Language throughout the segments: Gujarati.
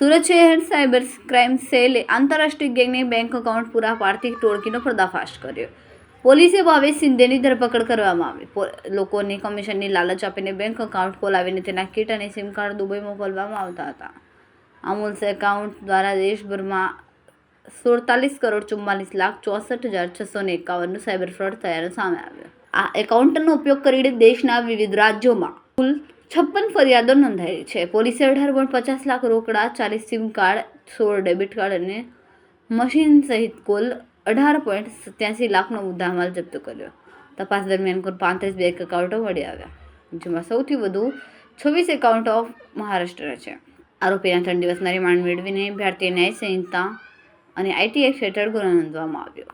સુરત શહેર સાયબર ક્રાઇમ સેલે આંતરરાષ્ટ્રીય ગેંગને બેંક એકાઉન્ટ પૂરા પાડતી ટોળકીનો પર્દાફાશ કર્યો. પોલીસે ભાવેશ સિંધેની ધરપકડ કરવામાં આવી. લોકોને કમિશનની લાલચ આપીને બેંક એકાઉન્ટ ખોલાવીને તેના કિટ અને સિમ કાર્ડ દુબઈ મોકલવામાં આવતા હતા. અમૂલ્સ એકાઉન્ટ દ્વારા દેશભરમાં 47,44,64,651નું સાયબર ફ્રોડ થયાનું સામે આવ્યું. આ એકાઉન્ટનો ઉપયોગ કરીને દેશના વિવિધ રાજ્યોમાં કુલ 56 ફરિયાદો નોંધાઈ છે. પોલીસે 18.50 લાખ રોકડા, 40 સિમ કાર્ડ, 16 ડેબિટ કાર્ડ અને મશીન સહિત કુલ 18.87 લાખનો મુદ્દામાલ જપ્ત કર્યો. તપાસ દરમિયાન કુલ 35 બેંક એકાઉન્ટો મળી આવ્યા, જેમાં સૌથી વધુ 26 એકાઉન્ટ ઓફ મહારાષ્ટ્ર છે. આરોપીના 3 દિવસના રિમાન્ડ મેળવીને ભારતીય ન્યાય સંહિતા અને આઈટી એક્ટ હેઠળ ગુનો નોંધવામાં આવ્યો.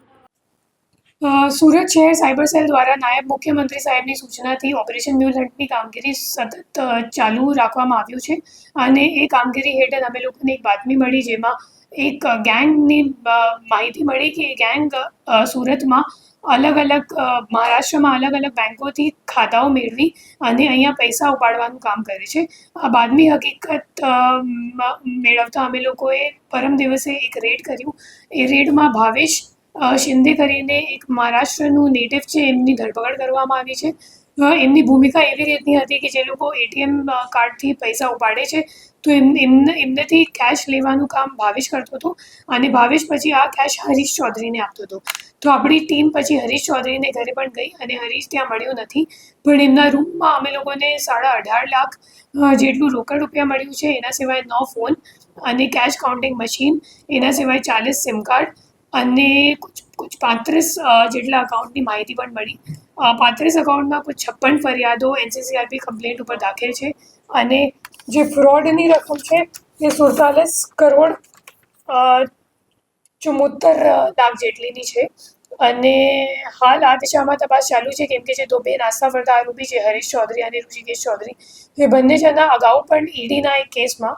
સુરત શહેર સાયબર સેલ દ્વારા નાયબ મુખ્યમંત્રી સાહેબની સૂચનાથી ઓપરેશન મ્યુલ હન્ટની કામગીરી સતત ચાલુ રાખવામાં આવ્યું છે. અને એ કામગીરી હેઠળ અમે લોકોને એક બાતમી મળી, જેમાં એક ગેંગની માહિતી મળી કે એ ગેંગ સુરતમાં અલગ અલગ મહારાષ્ટ્રમાં અલગ અલગ બેંકોથી ખાતાઓ મેળવી અને અહીંયા પૈસા ઉપાડવાનું કામ કરે છે. આ બાદમી હકીકત મેળવતા અમે લોકોએ પરમ દિવસે એક રેડ કર્યું. એ રેડમાં ભાવેશ શિંદે કરીને એક મહારાષ્ટ્રનું નેટિવ છે, એમની ધરપકડ કરવામાં આવી છે. એમની ભૂમિકા એવી રીતની હતી કે જે લોકો એટીએમ કાર્ડથી પૈસા ઉપાડે છે તો એમનેથી કેશ લેવાનું કામ ભાવેશ કરતો હતો અને ભાવેશ પછી આ કેશ હરીશ ચૌધરીને આપતો હતો. તો આપણી ટીમ પછી હરીશ ચૌધરીને ઘરે પણ ગઈ અને હરીશ ત્યાં મળ્યો નથી, પણ એમના રૂમમાં અમે લોકોને 18.5 લાખ જેટલું રોકડ રૂપિયા મળ્યું છે. એના સિવાય 9 ફોન અને કેશ કાઉન્ટિંગ મશીન, એના સિવાય 40 સિમ કાર્ડ અને કુછ 35 જેટલા અકાઉન્ટની માહિતી પણ મળી. 35 અકાઉન્ટમાં કુછ 56 ફરિયાદો NCCRP કમ્પ્લેન્ટ ઉપર દાખલ છે અને જે ફ્રોડની રકમ છે એ 47 કરોડ 74 લાખ જેટલીની છે. અને હાલ આ દિશામાં તપાસ ચાલુ છે, કેમ કે જે દો બે નાસ્તા ફરતા આરોપી છે હરીશ ચૌધરી અને ઋષિકેશ ચૌધરી, એ બંને જણા અગાઉ પણ ઈડીના એક કેસમાં,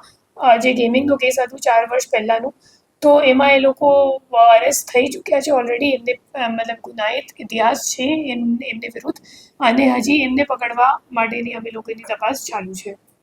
જે ગેમિંગનો કેસ હતું 4 વર્ષ પહેલાંનું, તો એમાં એ લોકો અરેસ્ટ થઈ ચૂક્યા છે ઓલરેડી. એમને મતલબ ગુનાહિત ઇતિહાસ છે એમને વિરુદ્ધ, અને હજી એમને પકડવા માટેની અમે લોકોની તપાસ ચાલુ છે.